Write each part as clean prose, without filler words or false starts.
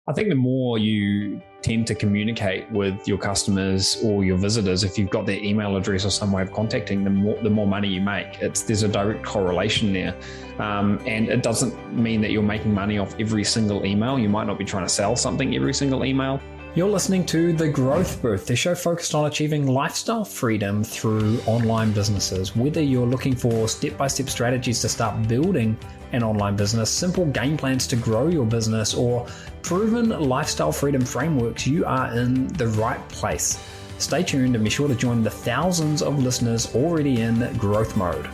I think the more you tend to communicate with your customers or your visitors, if you've got their email address or some way of contacting them, the more money you make. There's a direct correlation there. And it doesn't mean that you're making money off every single email. You might not be trying to sell something every single email. You're listening to The Growth Booth, the show focused on achieving lifestyle freedom through online businesses. Whether you're looking for step-by-step strategies to start building an online business, simple game plans to grow your business, or proven lifestyle freedom frameworks, you are in the right place. Stay tuned and be sure to join the thousands of listeners already in growth mode.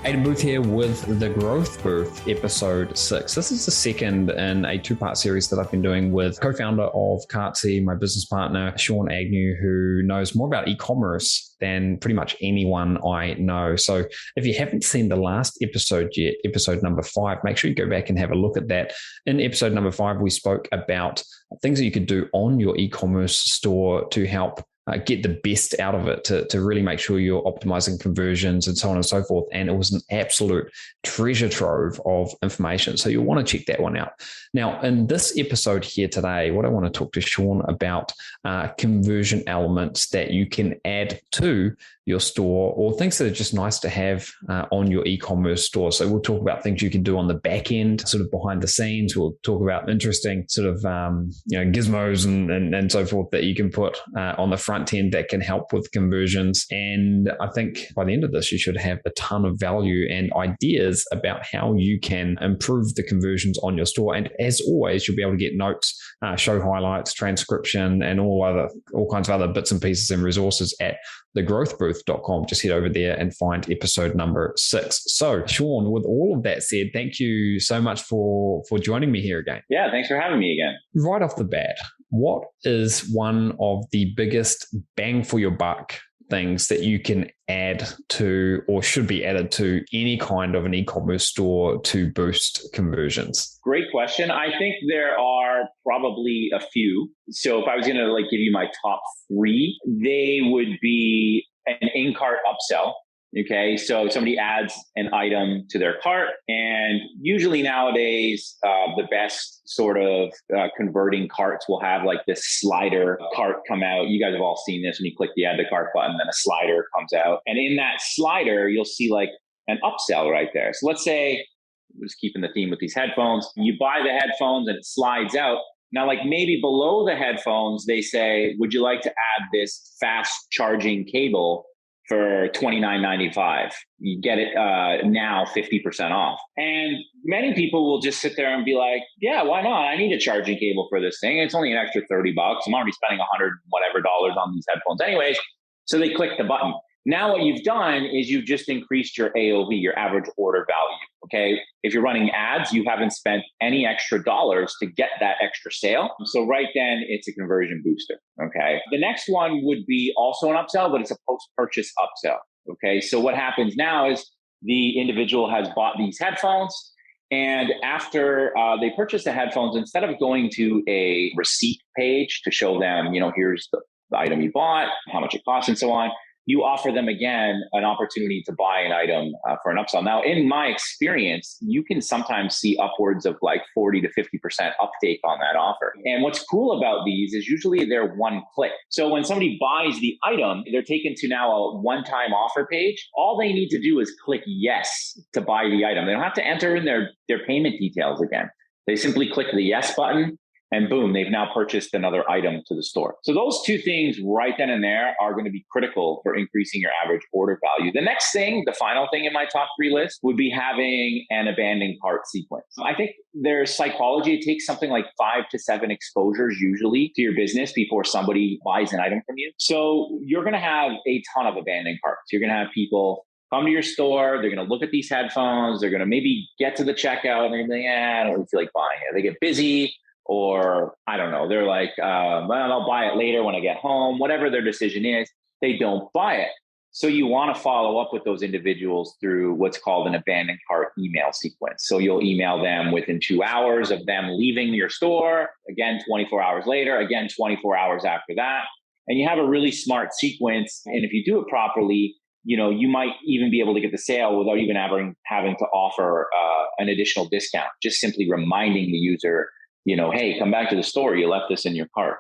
Aidan Booth here with The Growth Booth, episode 6. This is the second in a two-part series that I've been doing with co-founder of Cartsy, my business partner, Sean Agnew, who knows more about e-commerce than pretty much anyone I know. So if you haven't seen the last episode yet, episode number 5, make sure you go back and have a look at that. In episode number 5, we spoke about things that you could do on your e-commerce store to help get the best out of it, to really make sure you're optimizing conversions and so on and so forth. And it was an absolute treasure trove of information. So you'll want to check that one out. Now, in this episode here today, what I want to talk to Sean about conversion elements that you can add to your store, or things that are just nice to have on your e-commerce store. So we'll talk about things you can do on the back end, sort of behind the scenes. We'll talk about interesting sort of gizmos and so forth that you can put on the front end that can help with conversions. And I think by the end of this, you should have a ton of value and ideas about how you can improve the conversions on your store. And as always, you'll be able to get notes, show highlights, transcription, and all kinds of other bits and pieces and resources at thegrowthbooth.com. Just head over there and find episode number 6. So, Sean, with all of that said, thank you so much for joining me here again. Yeah, thanks for having me again. Right off the bat, what is one of the biggest bang for your buck things that you can add to, or should be added to, any kind of an e-commerce store to boost conversions? Great question. I think there are probably a few. So if I was going to give you my top 3, they would be an in-cart upsell. Okay, so somebody adds an item to their cart, and usually nowadays, the best sort of converting carts will have this slider cart come out. You guys have all seen this when you click the add to cart button, then a slider comes out. And in that slider, you'll see an upsell right there. So let's say, we're just keeping the theme with these headphones, you buy the headphones and it slides out. Now, maybe below the headphones, they say, would you like to add this fast charging cable for $29.95. You get it now 50% off. And many people will just sit there and be like, yeah, why not? I need a charging cable for this thing. It's only an extra $30. I'm already spending $100 whatever dollars on these headphones anyways. So they click the button. Now what you've done is you've just increased your AOV, your average order value. Okay. If you're running ads, you haven't spent any extra dollars to get that extra sale. So right then it's a conversion booster. Okay. The next one would be also an upsell, but it's a post-purchase upsell. Okay. So what happens now is the individual has bought these headphones, and after they purchase the headphones, instead of going to a receipt page to show them, here's the item you bought, how much it costs and so on, you offer them again an opportunity to buy an item for an upsell. Now, in my experience, you can sometimes see upwards of 40 to 50% uptake on that offer. And what's cool about these is usually they're one click. So when somebody buys the item, they're taken to now a one-time offer page. All they need to do is click yes to buy the item. They don't have to enter in their payment details again. They simply click the yes button, and boom, they've now purchased another item to the store. So those two things right then and there are going to be critical for increasing your average order value. The next thing, the final thing in my top 3 list, would be having an abandoned cart sequence. I think there's psychology. It takes something like 5 to 7 exposures usually to your business before somebody buys an item from you. So you're going to have a ton of abandoned carts. You're going to have people come to your store. They're going to look at these headphones. They're going to maybe get to the checkout and they're going to be like, I don't really feel like buying it. They get busy. Or I don't know, they're like, well, I'll buy it later when I get home. Whatever their decision is, they don't buy it. So you want to follow up with those individuals through what's called an abandoned cart email sequence. So you'll email them within 2 hours of them leaving your store, again, 24 hours later, again, 24 hours after that. And you have a really smart sequence. And if you do it properly, you might even be able to get the sale without even having to offer an additional discount, just simply reminding the user hey, come back to the store. You left this in your cart,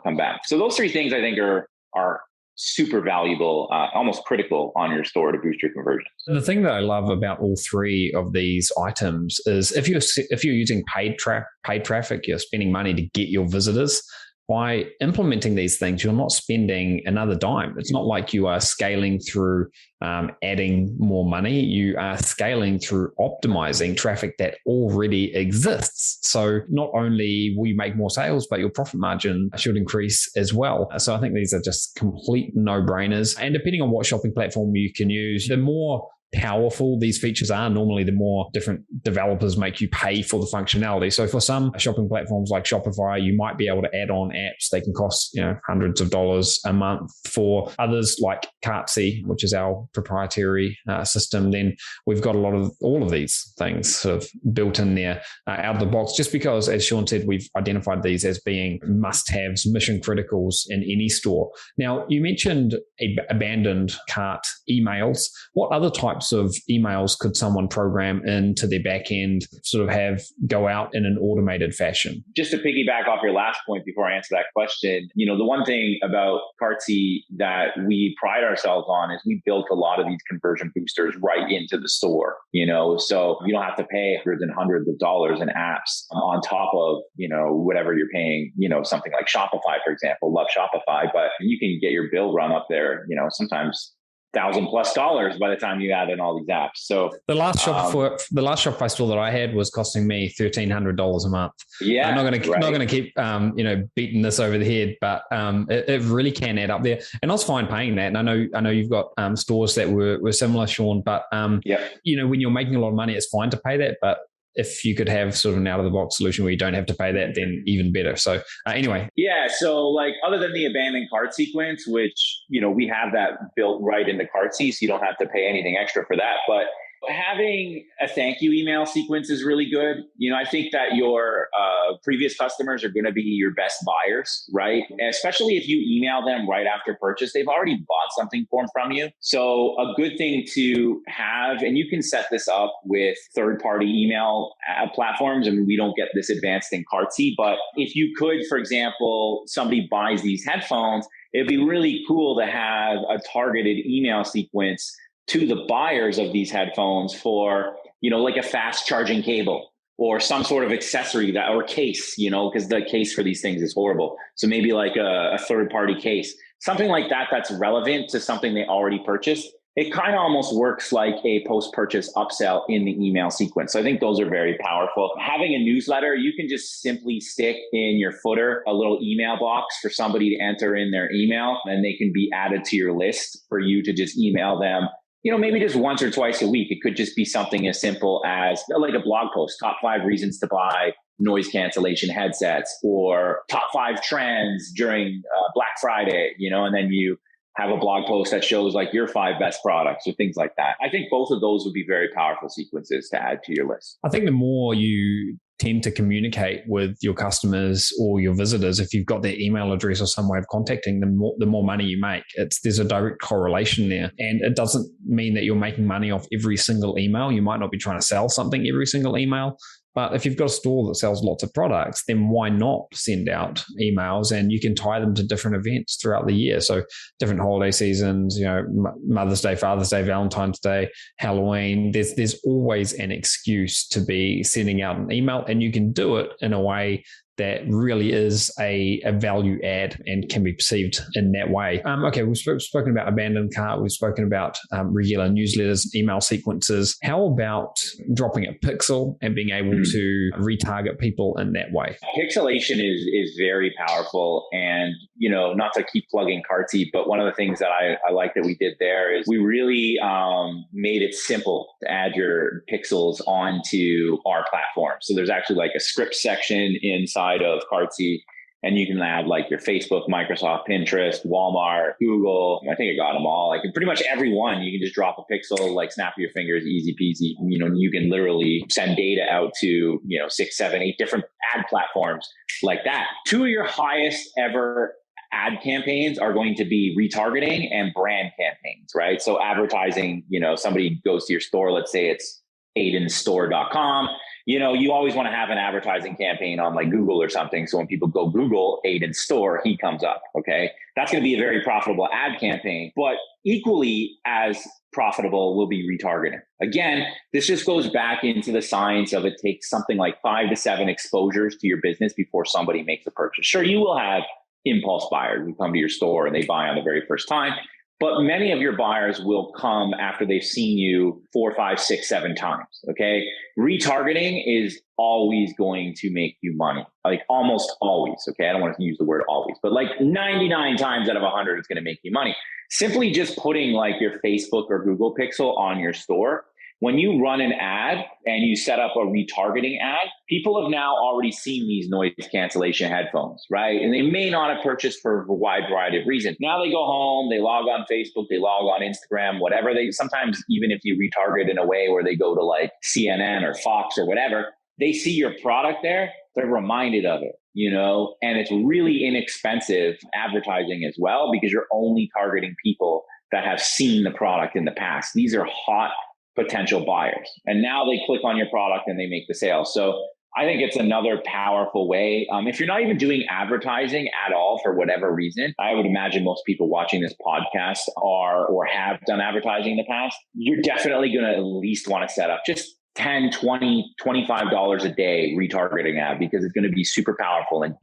come back. So those three things I think are super valuable, almost critical on your store to boost your conversions. The thing that I love about all three of these items is if you're using paid traffic, you're spending money to get your visitors. By implementing these things, you're not spending another dime. It's not like you are scaling through adding more money. You are scaling through optimizing traffic that already exists. So not only will you make more sales, but your profit margin should increase as well. So I think these are just complete no-brainers. And depending on what shopping platform you can use, the more powerful these features are, normally the more different developers make you pay for the functionality. So for some shopping platforms like Shopify, you might be able to add on apps. They can cost hundreds of dollars a month. For others like Cartsy, which is our proprietary system, then we've got all of these things sort of built in there out of the box, just because, as Sean said, we've identified these as being must-haves, mission criticals in any store. Now, you mentioned abandoned cart emails. What other types of emails could someone program into their back end, sort of have go out in an automated fashion? Just to piggyback off your last point before I answer that question, the one thing about Cartsy that we pride ourselves on is we built a lot of these conversion boosters right into the store, so you don't have to pay hundreds of dollars in apps on top of, whatever you're paying, something like Shopify, for example. Love Shopify, but you can get your bill run up there, sometimes $1,000+ by the time you add in all these apps. So the last Shopify store that I had was costing me $1,300 a month. Yeah, I'm not going to keep beating this over the head, but it really can add up there. And I was fine paying that. And I know you've got stores that were similar, Sean. But when you're making a lot of money, it's fine to pay that. But if you could have sort of an out-of-the-box solution where you don't have to pay that, then even better. So anyway. Yeah, so like other than the abandoned cart sequence, which, we have that built right into Cartsy, so you don't have to pay anything extra for that. But having a thank you email sequence is really good. I think that your previous customers are going to be your best buyers, right? And especially if you email them right after purchase, they've already bought something from you. So a good thing to have, and you can set this up with third-party email platforms. I mean, we don't get this advanced in Cartsy, but if you could, for example, somebody buys these headphones, it'd be really cool to have a targeted email sequence to the buyers of these headphones for, like a fast charging cable or some sort of accessory or case, because the case for these things is horrible. So maybe like a third-party case, something like that that's relevant to something they already purchased. It kind of almost works like a post-purchase upsell in the email sequence. So I think those are very powerful. Having a newsletter, you can just simply stick in your footer a little email box for somebody to enter in their email, and they can be added to your list for you to just email them, maybe just once or twice a week. It could just be something as simple as like a blog post, top 5 reasons to buy noise cancellation headsets, or top 5 trends during Black Friday, and then you have a blog post that shows like your 5 best products or things like that. I think both of those would be very powerful sequences to add to your list. I think the more you tend to communicate with your customers or your visitors, if you've got their email address or some way of contacting them, the more money you make. There's a direct correlation there. And it doesn't mean that you're making money off every single email. You might not be trying to sell something every single email. But if you've got a store that sells lots of products, then why not send out emails, and you can tie them to different events throughout the year. So different holiday seasons, Mother's Day, Father's Day, Valentine's Day, Halloween. There's always an excuse to be sending out an email, and you can do it in a way that really is a value add and can be perceived in that way. Okay, we've spoken about abandoned cart. We've spoken about regular newsletters, email sequences. How about dropping a pixel and being able to retarget people in that way? Pixelation is very powerful. And, not to keep plugging Cartsy, but one of the things that I like that we did there is we really made it simple to add your pixels onto our platform. So there's actually like a script section inside of Cartsy, and you can add like your Facebook, Microsoft, Pinterest, Walmart, Google. I think I got them all. Like pretty much every one, you can just drop a pixel, like snap of your fingers, easy peasy. You can literally send data out to 6, 7, 8 different ad platforms like that. 2 of your highest ever ad campaigns are going to be retargeting and brand campaigns, right? So advertising, somebody goes to your store, let's say it's aidanstore.com. You always want to have an advertising campaign on like Google or something. So when people go Google Aidan store, he comes up. Okay. That's going to be a very profitable ad campaign, but equally as profitable will be retargeting. Again, this just goes back into the science of it takes something like 5 to 7 exposures to your business before somebody makes a purchase. Sure, you will have impulse buyers who come to your store and they buy on the very first time. But many of your buyers will come after they've seen you 4, 5, 6, 7 times. Okay. Retargeting is always going to make you money. Like almost always. Okay. I don't want to use the word always, but like 99 times out of 100, it's going to make you money. Simply just putting like your Facebook or Google pixel on your store. When you run an ad and you set up a retargeting ad, people have now already seen these noise cancellation headphones, right? And they may not have purchased for a wide variety of reasons. Now they go home, they log on Facebook, they log on Instagram, whatever. They sometimes, even if you retarget in a way where they go to like CNN or Fox or whatever, they see your product there, they're reminded of it, and it's really inexpensive advertising as well, because you're only targeting people that have seen the product in the past. These are hot potential buyers. And now they click on your product and they make the sale. So I think it's another powerful way. If you're not even doing advertising at all for whatever reason, I would imagine most people watching this podcast are or have done advertising in the past. You're definitely going to at least want to set up just $10, $20, $25 a day retargeting ad, because it's going to be super powerful and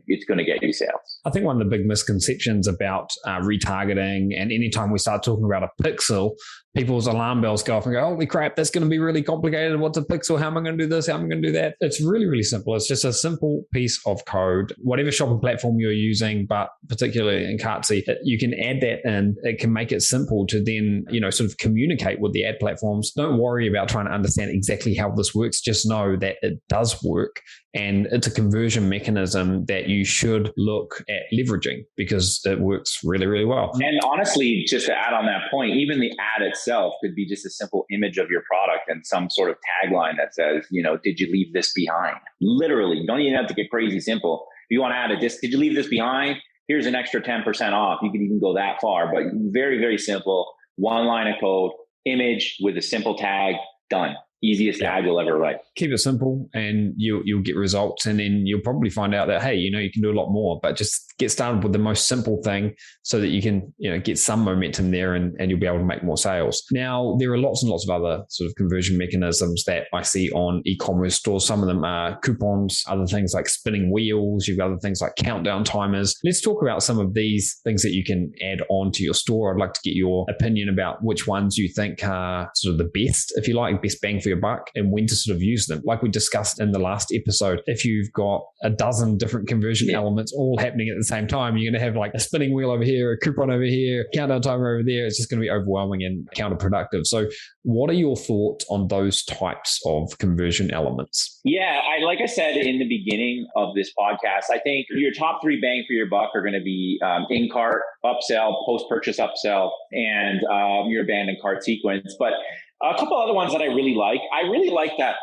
it's going to get you sales. I think one of the big misconceptions about retargeting, and anytime we start talking about a pixel, people's alarm bells go off and go, holy crap, that's going to be really complicated. What's a pixel? How am I going to do this? How am I going to do that? It's really, really simple. It's just a simple piece of code. Whatever shopping platform you're using, but particularly in Cartsy, you can add that and it can make it simple to then, sort of communicate with the ad platforms. Don't worry about trying to understand exactly how this works. Just know that it does work, and it's a conversion mechanism that you should look at leveraging because it works really, really well. And honestly, just to add on that point, even the ad itself could be just a simple image of your product and some sort of tagline that says, did you leave this behind? Literally, you don't even have to get crazy simple. If you want to add did you leave this behind? Here's an extra 10% off. You can even go that far, but very, very simple. One line of code, image with a simple tag, done. Easiest ad you'll ever write. Keep it simple and you'll get results, and then you'll probably find out that, hey, you can do a lot more, but just get started with the most simple thing so that you can, get some momentum there and you'll be able to make more sales. Now, there are lots and lots of other sort of conversion mechanisms that I see on e-commerce stores. Some of them are coupons, other things like spinning wheels. You've got other things like countdown timers. Let's talk about some of these things that you can add on to your store. I'd like to get your opinion about which ones you think are sort of the best, if you like, best bang for your buck, and when to sort of use them. Like we discussed in the last episode, if you've got a dozen different conversion elements all happening at the same time, you're going to have like a spinning wheel over here, a coupon over here, countdown timer over there. It's just going to be overwhelming and counterproductive. So what are your thoughts on those types of conversion elements? Yeah, like I said in the beginning of this podcast, I think your top 3 bang for your buck are going to be in-cart upsell, post-purchase upsell, and your abandoned cart sequence. But a couple other ones that I really like that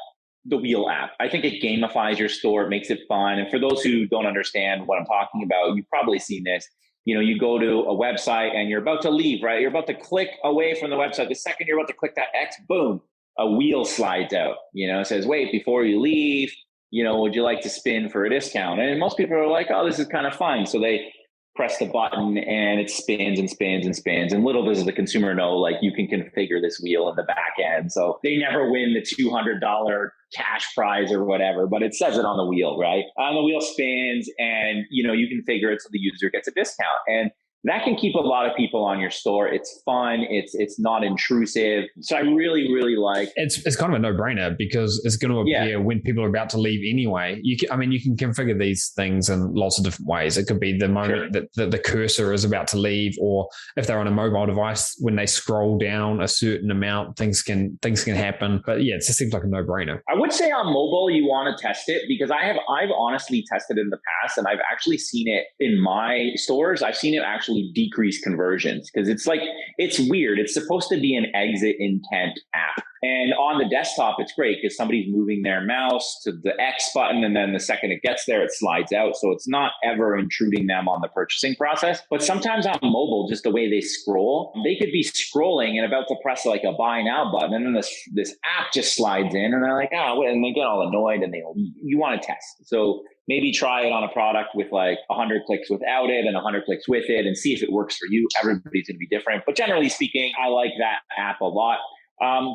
the wheel app. I think it gamifies your store. It makes it fun. And for those who don't understand what I'm talking about, you've probably seen this. You go to a website and you're about to leave, right? You're about to click away from the website. The second you're about to click that X, boom, a wheel slides out. It says, wait, before you leave, would you like to spin for a discount? And most people are like, oh, this is kind of fun. So they press the button and it spins and spins and spins. And little does the consumer know, like, you can configure this wheel in the back end. So they never win the $200 cash prize or whatever, but it says it on the wheel, right? And the wheel spins and, you configure it so the user gets a discount. And that can keep a lot of people on your store. It's fun. It's not intrusive. So I really, really like. It's kind of a no-brainer because it's going to appear when people are about to leave anyway. You can configure these things in lots of different ways. It could be the moment that the cursor is about to leave, or if they're on a mobile device, when they scroll down a certain amount, things can happen. But yeah, it just seems like a no-brainer. I would say on mobile, you want to test it, because I've honestly tested it in the past, and I've actually seen it in my stores. I've seen it actually decrease conversions, because it's weird. It's supposed to be an exit intent app, And on the desktop, it's great because somebody's moving their mouse to the X button, and then the second it gets there, it slides out. So it's not ever intruding them on the purchasing process. But sometimes on mobile, just the way they scroll, they could be scrolling and about to press like a buy now button, and then this app just slides in, and they're like, and they get all annoyed, and you want to test. So maybe try it on a product with like 100 clicks without it and 100 clicks with it, and see if it works for you. Everybody's going to be different. But generally speaking, I like that app a lot.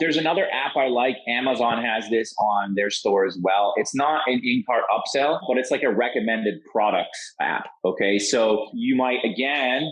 There's another app I like. Amazon has this on their store as well. It's not an in-cart upsell, but it's like a recommended products app. Okay. So you might, again,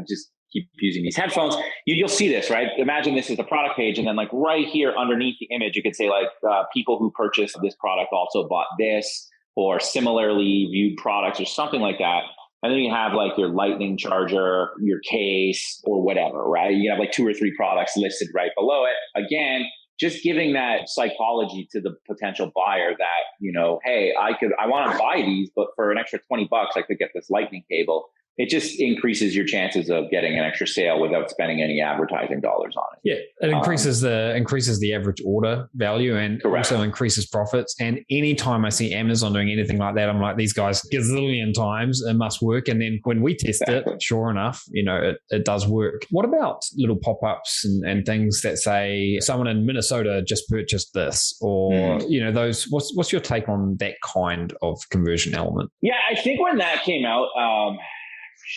just keep using these headphones. You'll see this, right? Imagine this is the product page. And then like right here underneath the image, you could say like people who purchased this product also bought this, or similarly viewed products or something like that. And then you have like your lightning charger, your case, or whatever, right? You have like 2 or 3 products listed right below it. Again, just giving that psychology to the potential buyer that, hey, I want to buy these, but for an extra $20, I could get this lightning cable. It just increases your chances of getting an extra sale without spending any advertising dollars on it. Yeah, it increases the average order value and correct. Also increases profits. And anytime I see Amazon doing anything like that, I'm like, these guys gazillion times, it must work. And then when we test it, sure enough, it does work. What about little pop-ups and things that say someone in Minnesota just purchased this, or those? What's your take on that kind of conversion element? Yeah, I think when that came out.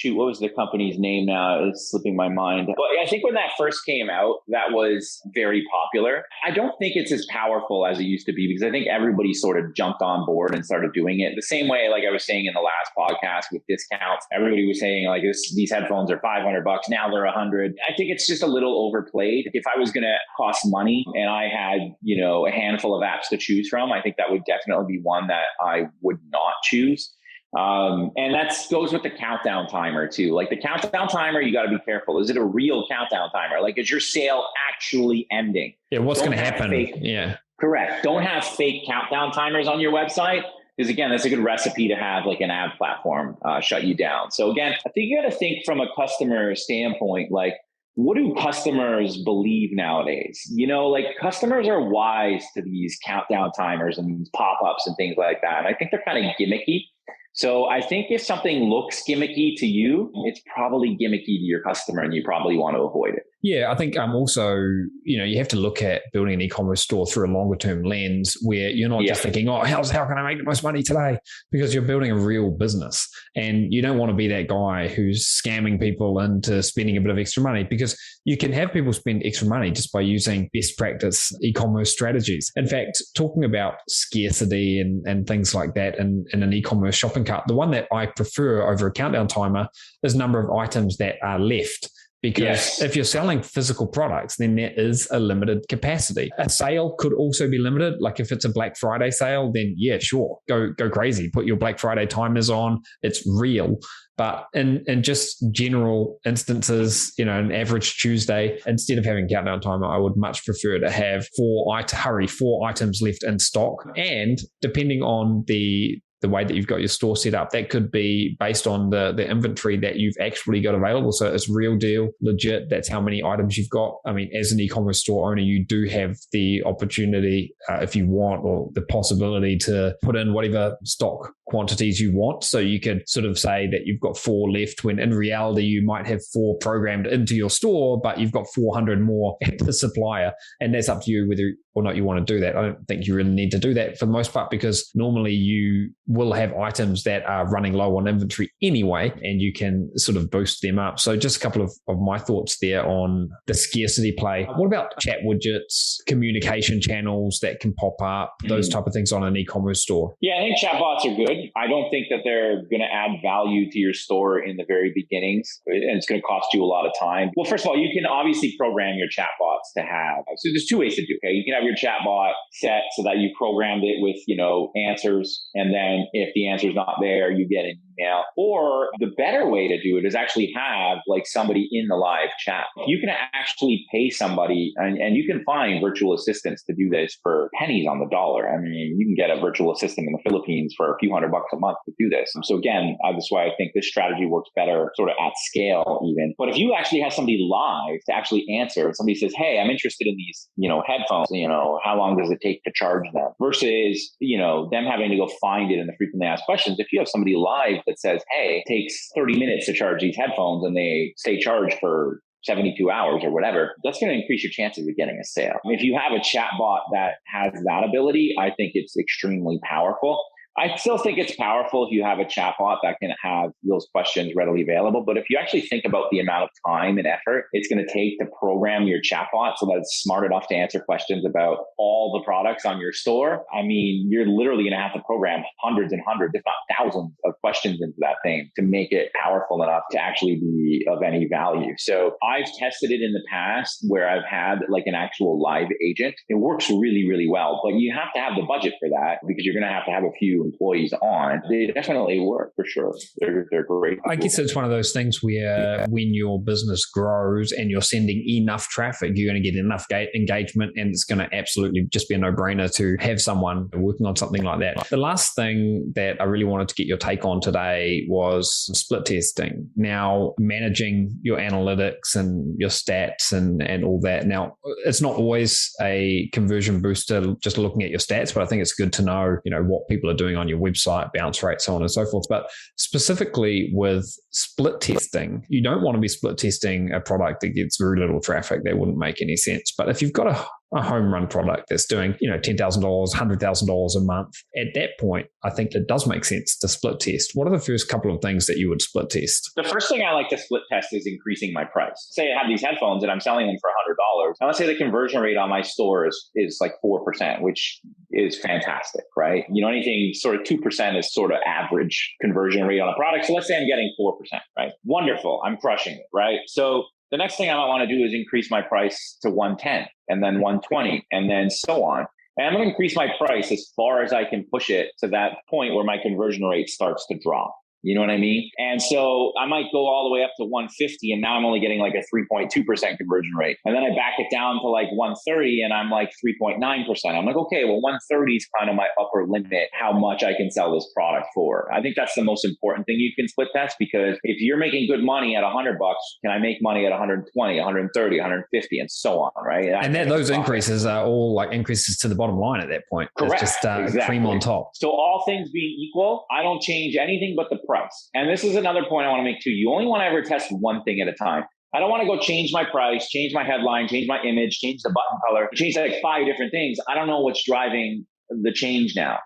What was the company's name now? It's slipping my mind. But I think when that first came out, that was very popular. I don't think it's as powerful as it used to be, because I think everybody sort of jumped on board and started doing it the same way, like I was saying in the last podcast with discounts. Everybody was saying like these headphones are $500. Now they're $100. I think it's just a little overplayed. If I was going to cost money and I had, a handful of apps to choose from, I think that would definitely be one that I would not choose. And that goes with the countdown timer too. Like the countdown timer, you got to be careful. Is it a real countdown timer? Like, is your sale actually ending? Yeah. What's going to happen? Yeah. Correct. Don't have fake countdown timers on your website, because again, that's a good recipe to have like an ad platform shut you down. So again, I think you got to think from a customer standpoint, like, what do customers believe nowadays? Like customers are wise to these countdown timers and these pop-ups and things like that. And I think they're kind of gimmicky. So I think if something looks gimmicky to you, it's probably gimmicky to your customer, and you probably want to avoid it. Yeah, I think also, you have to look at building an e-commerce store through a longer term lens, where you're not just thinking, how can I make the most money today? Because you're building a real business, and you don't want to be that guy who's scamming people into spending a bit of extra money, because you can have people spend extra money just by using best practice e-commerce strategies. In fact, talking about scarcity and things like that in an e-commerce shopping cart, the one that I prefer over a countdown timer is number of items that are left. Because if you're selling physical products, then there is a limited capacity. A sale could also be limited. Like if it's a Black Friday sale, then yeah, sure, go crazy. Put your Black Friday timers on. It's real. But in just general instances, an average Tuesday, instead of having countdown timer, I would much prefer to have 4 items left in stock. And depending on the way that you've got your store set up, that could be based on the inventory that you've actually got available. So it's real deal, legit. That's how many items you've got. I mean, as an e-commerce store owner, you do have the opportunity, if you want, or the possibility to put in whatever stock quantities you want. So you could sort of say that you've got 4 left, when in reality, you might have 4 programmed into your store, but you've got 400 more at the supplier. And that's up to you whether or not you want to do that. I don't think you really need to do that for the most part, because normally you will have items that are running low on inventory anyway, and you can sort of boost them up. So just a couple of my thoughts there on the scarcity play. What about chat widgets, communication channels that can pop up, those type of things on an e-commerce store? Yeah, I think chatbots are good. I don't think that they're going to add value to your store in the very beginnings, and it's going to cost you a lot of time. Well, first of all, you can obviously program your chatbots to have. So there's 2 ways to do it. Okay, you can have your chatbot set so that you programmed it with, answers, and then if the answer's not there, you get an email. Or the better way to do it is actually have like somebody in the live chat. You can actually pay somebody, and you can find virtual assistants to do this for pennies on the dollar. I mean, you can get a virtual assistant in the Philippines for a few $100 a month to do this. So again, that's why I think this strategy works better sort of at scale even. But if you actually have somebody live to actually answer, somebody says, hey, I'm interested in these, headphones, how long does it take to charge them? Versus, them having to go find it in the frequently asked questions. If you have somebody live that says, hey, it takes 30 minutes to charge these headphones and they stay charged for 72 hours or whatever, that's going to increase your chances of getting a sale. If you have a chatbot that has that ability, I think it's extremely powerful. I still think it's powerful if you have a chatbot that can have those questions readily available. But if you actually think about the amount of time and effort it's going to take to program your chatbot so that it's smart enough to answer questions about all the products on your store, I mean, you're literally going to have to program hundreds and hundreds, if not thousands of questions into that thing to make it powerful enough to actually be of any value. So I've tested it in the past where I've had like an actual live agent. It works really, really well, but you have to have the budget for that because you're going to have a few employees on. They definitely work for sure. They're great. I guess it's one of those things where when your business grows and you're sending enough traffic, you're going to get enough engagement, and it's going to absolutely just be a no-brainer to have someone working on something like that. The last thing that I really wanted to get your take on today was split testing. Now, managing your analytics and your stats and all that. Now, it's not always a conversion booster just looking at your stats, but I think it's good to know, what people are doing on your website, bounce rate, so on and so forth. But specifically with split testing, you don't want to be split testing a product that gets very little traffic. That wouldn't make any sense. But if you've got a home run product that's doing, $10,000, $100,000 a month, at that point, I think it does make sense to split test. What are the first couple of things that you would split test? The first thing I like to split test is increasing my price. Say I have these headphones and I'm selling them for $100. And let's say the conversion rate on my store is like 4%, which is fantastic, right? Anything sort of 2% is sort of average conversion rate on a product. So let's say I'm getting 4%, right? Wonderful. I'm crushing it, right? So the next thing I might want to do is increase my price to 110 and then 120 and then so on. And I'm going to increase my price as far as I can push it to that point where my conversion rate starts to drop. You know what I mean? And so I might go all the way up to 150 and now I'm only getting like a 3.2% conversion rate. And then I back it down to like 130 and I'm like 3.9%. I'm like, okay, well, 130 is kind of my upper limit, how much I can sell this product for. I think that's the most important thing you can split test, because if you're making good money at $100, can I make money at 120, 130, 150 and so on, right? And those increases are all like increases to the bottom line at that point. Correct. It's just exactly. Cream on top. So all things being equal, I don't change anything but the price. And this is another point I want to make too. You only want to ever test one thing at a time. I don't want to go change my price, change my headline, change my image, change the button color, change like 5 different things. I don't know what's driving the change now.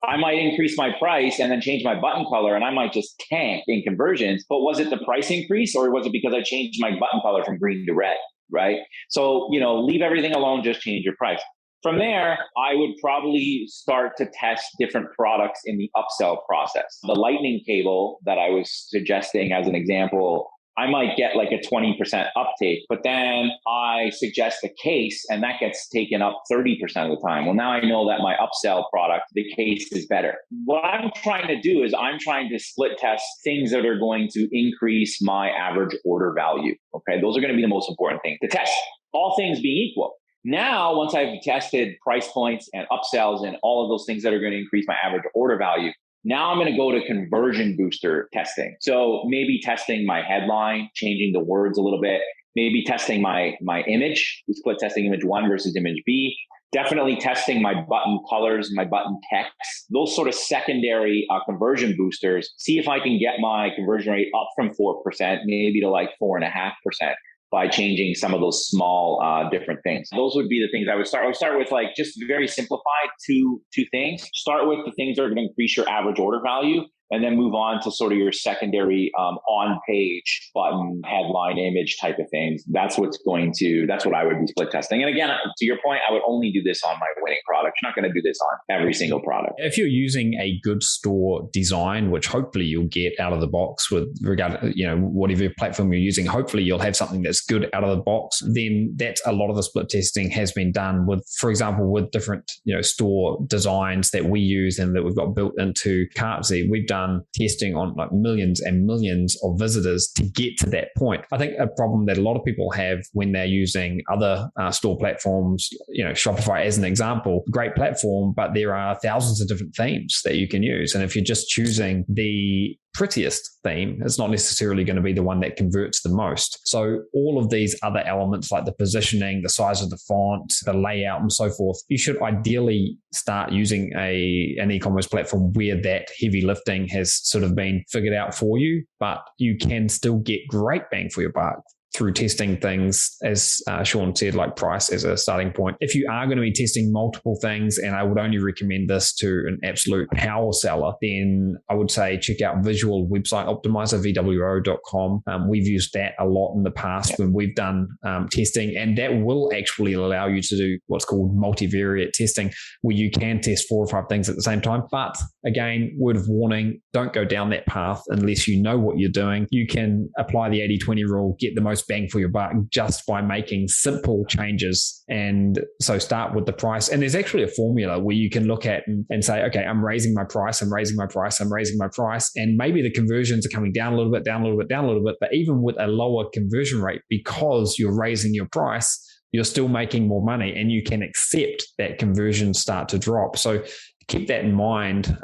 I might increase my price and then change my button color and I might just tank in conversions. But was it the price increase or was it because I changed my button color from green to red? Right. So, leave everything alone, just change your price. From there, I would probably start to test different products in the upsell process. The lightning cable that I was suggesting as an example, I might get like a 20% uptake, but then I suggest a case and that gets taken up 30% of the time. Well, now I know that my upsell product, the case is better. What I'm trying to do is I'm trying to split test things that are going to increase my average order value. Okay, those are going to be the most important thing to test, all things being equal. Now, once I've tested price points and upsells and all of those things that are going to increase my average order value, now I'm going to go to conversion booster testing. So maybe testing my headline, changing the words a little bit, maybe testing my image, split testing image 1 versus image B, definitely testing my button colors, my button text, those sort of secondary conversion boosters, see if I can get my conversion rate up from 4%, maybe to like 4.5%. By changing some of those small different things. Those would be the things I would start. I would start with like just very simplified two things. Start with the things that are going to increase your average order value, and then move on to sort of your secondary on-page button, headline, image type of things. That's what I would be split testing. And again, to your point, I would only do this on my winning product. You're not going to do this on every single product. If you're using a good store design, which hopefully you'll get out of the box with regard to, whatever platform you're using, hopefully you'll have something that's good out of the box. Then that's a lot of the split testing has been done with, for example, with different, store designs that we use and that we've got built into Cartsy. We've done done testing on like millions and millions of visitors to get to that point. I think a problem that a lot of people have when they're using other store platforms, Shopify as an example, great platform, but there are thousands of different themes that you can use. And if you're just choosing the prettiest theme, it's not necessarily going to be the one that converts the most. So all of these other elements like the positioning, the size of the font, the layout and so forth, you should ideally start using an e-commerce platform where that heavy lifting has sort of been figured out for you, but you can still get great bang for your buck through testing things, as Sean said, like price as a starting point. If you are going to be testing multiple things, and I would only recommend this to an absolute power seller, then I would say check out Visual Website Optimizer, VWO.com. We've used that a lot in the past when we've done testing, and that will actually allow you to do what's called multivariate testing, where you can test 4 or 5 things at the same time. But again, word of warning, don't go down that path unless you know what you're doing. You can apply the 80-20 rule, get the most bang for your buck just by making simple changes. And so start with the price. And there's actually a formula where you can look at and say, okay, I'm raising my price, I'm raising my price, I'm raising my price. And maybe the conversions are coming down a little bit, down a little bit, down a little bit. But even with a lower conversion rate, because you're raising your price, you're still making more money, and you can accept that conversions start to drop. So keep that in mind.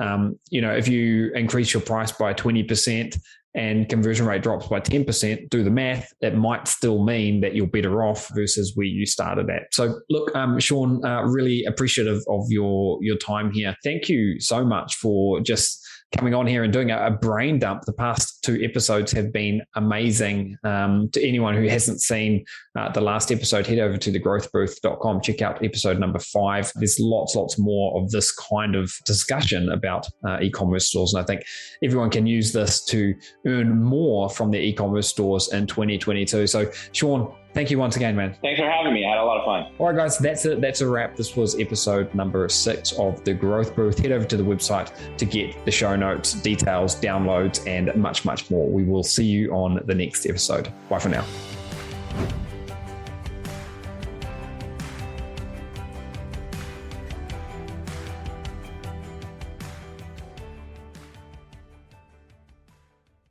If you increase your price by 20%, and conversion rate drops by 10%, do the math. That might still mean that you're better off versus where you started at. So look, Sean, really appreciative of your time here. Thank you so much for just coming on here and doing a brain dump. The past 2 episodes have been amazing. To anyone who hasn't seen the last episode, head over to thegrowthbooth.com, check out episode number 5. There's lots more of this kind of discussion about e-commerce stores. And I think everyone can use this to earn more from their e-commerce stores in 2022. So Sean, thank you once again, man. Thanks for having me. I had a lot of fun. All right, guys, that's it. That's a wrap. This was episode number 6 of The Growth Booth. Head over to the website to get the show notes, details, downloads, and much more. We will see you on the next episode. Bye for now.